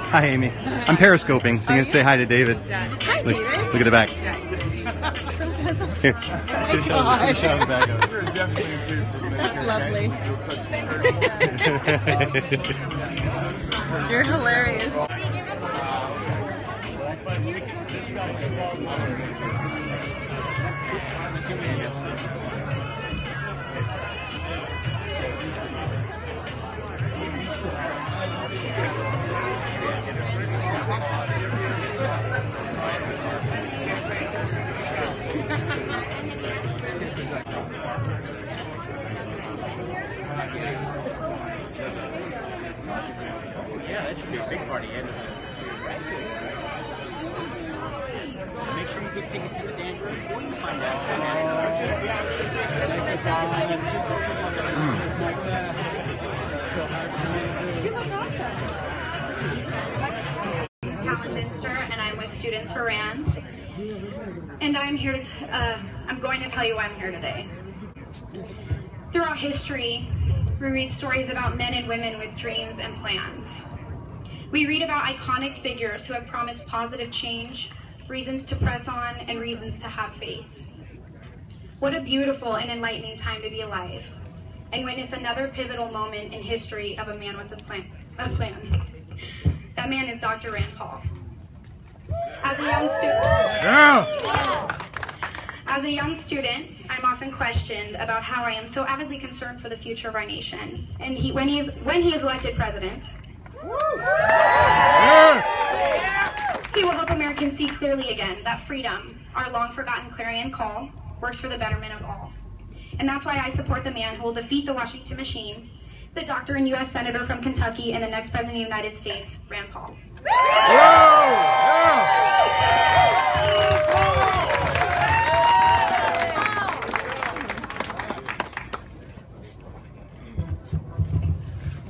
Hi, Amy. I'm periscoping, so you can say hi to David. Hi, Look, David. look at the back. Here. Show the back of it. That's lovely. You're hilarious. Yeah, that should be a big party. Make sure you get tickets to the dance room. Find out. Helen Minster, and I'm with Students for RAND. And I'm here to I'm going to tell you why I'm here today. Throughout history, we read stories about men and women with dreams and plans. We read about iconic figures who have promised positive change, reasons to press on, and reasons to have faith. What a beautiful and enlightening time to be alive and witness another pivotal moment in history of a man with a plan. That man is Dr. Rand Paul. As a young student, I'm often questioned about how I am so avidly concerned for the future of our nation. And when he is elected president, he will help Americans see clearly again that freedom, our long-forgotten clarion call, works for the betterment of all. And that's why I support the man who will defeat the Washington machine, the doctor and U.S. Senator from Kentucky, and the next President of the United States, Rand Paul.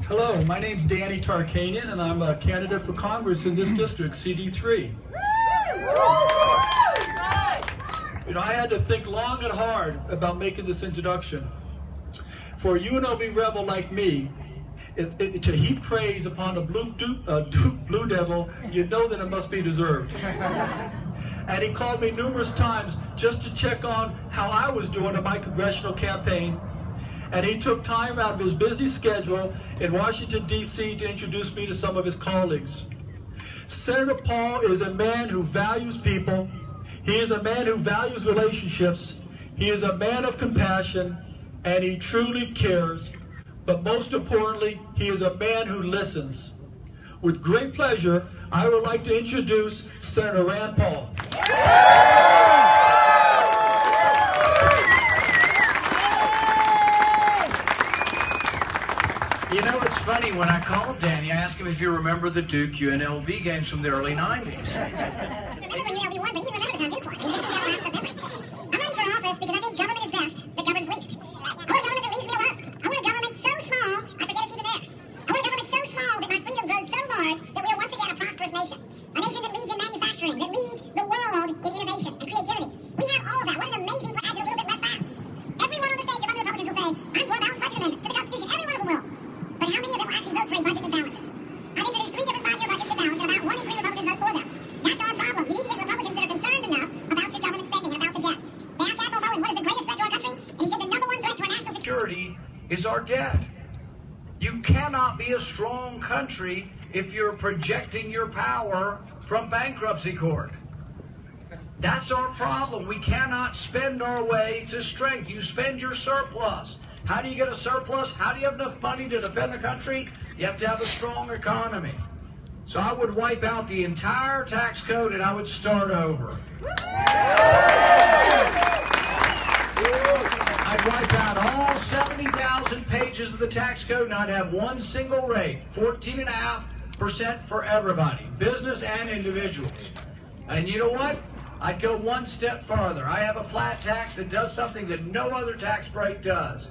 Hello, my name's Danny Tarkanian, and I'm a candidate for Congress in this district, CD3. You know, I had to think long and hard about making this introduction. For a UNLV rebel like me, to heap praise upon a blue devil, you know that it must be deserved. And he called me numerous times just to check on how I was doing in my congressional campaign. And he took time out of his busy schedule in Washington, D.C. to introduce me to some of his colleagues. Senator Paul is a man who values people. He is a man who values relationships. He is a man of compassion, and he truly cares. But most importantly, he is a man who listens. With great pleasure, I would like to introduce Senator Rand Paul. You know, it's funny, when I called Danny, I asked him if you remember the Duke UNLV games from the early 90s. I remember UNLV won, but he didn't remember the time Duke won. He just seemed to have a lapse of memory. I'm running for office because I think government is best that governs least. I want a government that leaves me alone. I want a government so small, I forget it's even there. I want a government so small that my freedom grows so large that we are once again a prosperous nation. A nation that leads in manufacturing, that leads the world in innovation and creativity. We have all of that. What an amazing plan. A little bit less fast. Everyone on the stage among the Republicans will say, I'm for a balanced budget amendment to the Constitution. Every one of them will. But how many of them will actually vote for a budget that balances? I've introduced 3 different 5-year budgets that balance, and about 1 in 3 Republicans vote for them. That's our problem. You need to get Republicans that are concerned enough about your government spending and about the debt. They asked Admiral Bowen, what is the greatest threat to our country? And he said the #1 threat to our national security Is our debt. You cannot be a strong country if you're projecting your power from bankruptcy court. That's our problem. We cannot spend our way to strength. You spend your surplus. How do you get a surplus? How do you have enough money to defend the country? You have to have a strong economy. So I would wipe out the entire tax code and I would start over. I'd wipe out all 70,000 pages of the tax code and I'd have one single rate, 14.5% for everybody, business and individuals. And you know what? I'd go one step farther. I have a flat tax that does something that no other tax break does.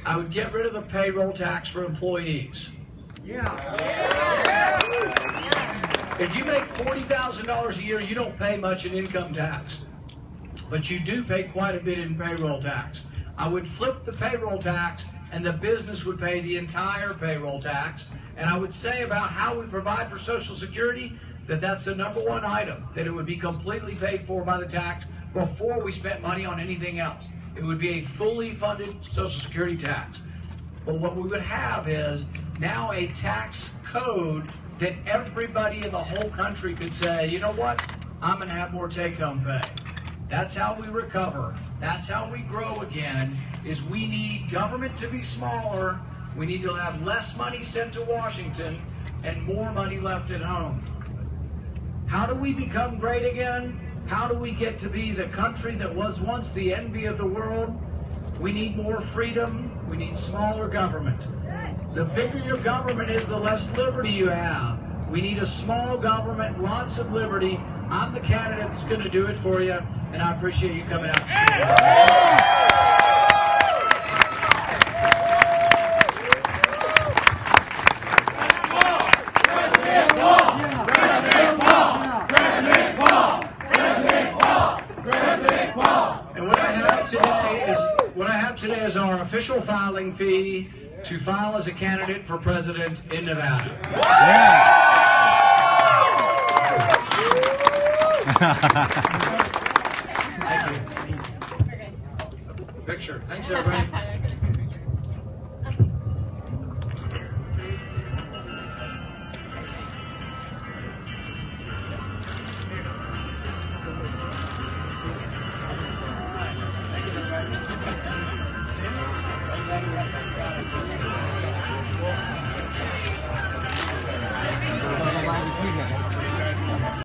I would get rid of the payroll tax for employees. If you make $40,000 a year, you don't pay much in income tax. But you do pay quite a bit in payroll tax. I would flip the payroll tax and the business would pay the entire payroll tax. And I would say about how we provide for Social Security, that's the number one item, that it would be completely paid for by the tax before we spent money on anything else. It would be a fully funded Social Security tax. But what we would have is now a tax code that everybody in the whole country could say, you know what, I'm going to have more take-home pay. That's how we recover. That's how we grow again, is we need government to be smaller. We need to have less money sent to Washington and more money left at home. How do we become great again? How do we get to be the country that was once the envy of the world? We need more freedom. We need smaller government. The bigger your government is, the less liberty you have. We need a small government, lots of liberty. I'm the candidate that's going to do it for you, and I appreciate you coming out. And what I have today is our official filing fee to file as a candidate for president in Nevada. Thank you. Picture. Thanks, everybody.